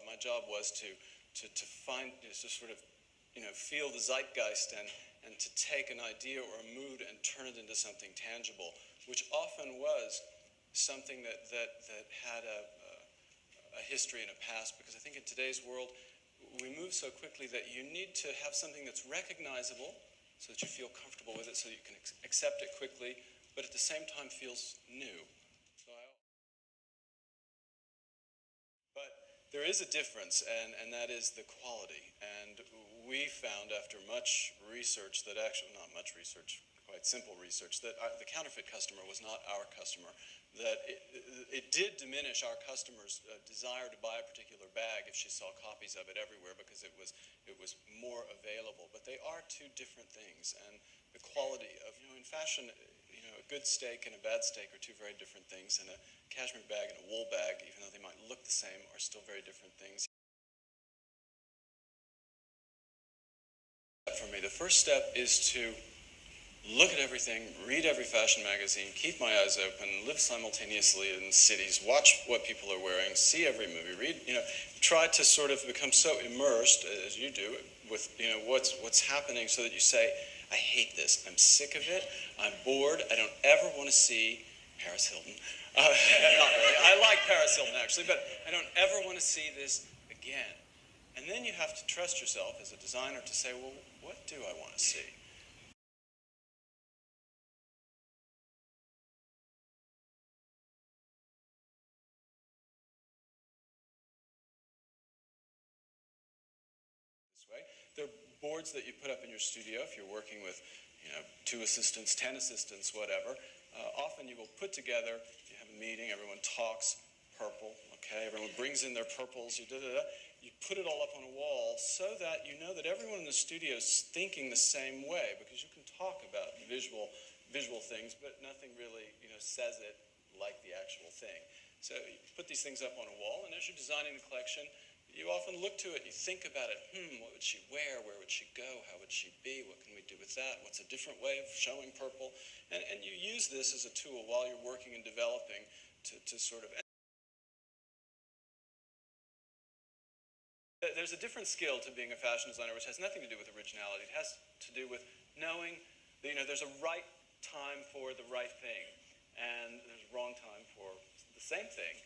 my job was to find, to sort of, feel the zeitgeist and to take an idea or a mood and turn it into something tangible, which often was something that had a history and a past, because I think in today's world, we move so quickly that you need to have something that's recognizable so that you feel comfortable with it, so you can accept it quickly, but at the same time feels new. But there is a difference, and that is the quality. And we found after much research that actually, not much research, quite simple research, that the counterfeit customer was not our customer, that it did diminish our customer's desire to buy a particular bag if she saw copies of it everywhere, because it was more available. But they are two different things, and the quality of, in fashion, a good steak and a bad steak are two very different things, and a cashmere bag and a wool bag, even though they might look the same, are still very different things. For me, the first step is to look at everything, read every fashion magazine, keep my eyes open, live simultaneously in cities, watch what people are wearing, see every movie, read, try to sort of become so immersed, as you do, with, what's happening, so that you say, I hate this, I'm sick of it, I'm bored, I don't ever want to see Paris Hilton. Not really, I like Paris Hilton actually, but I don't ever want to see this again. And then you have to trust yourself as a designer to say, well, what do I want to see? Way. There are boards that you put up in your studio if you're working with 2 assistants, 10 assistants, whatever. Often you will put together, you have a meeting, everyone talks, purple, okay, everyone brings in their purples, you put it all up on a wall so that you know that everyone in the studio is thinking the same way, because you can talk about visual things, but nothing really says it like the actual thing. So you put these things up on a wall, and as you're designing the collection, you often look to it, you think about it, what would she wear, where would she go, how would she be, what can we do with that, what's a different way of showing purple, and you use this as a tool while you're working and developing to sort of... There's a different skill to being a fashion designer, which has nothing to do with originality. It has to do with knowing that there's a right time for the right thing, and there's a wrong time for the same thing.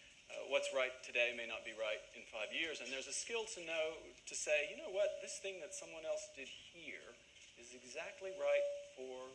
What's right today may not be right in 5 years, and there's a skill to know, to say, you know what, this thing that someone else did here is exactly right for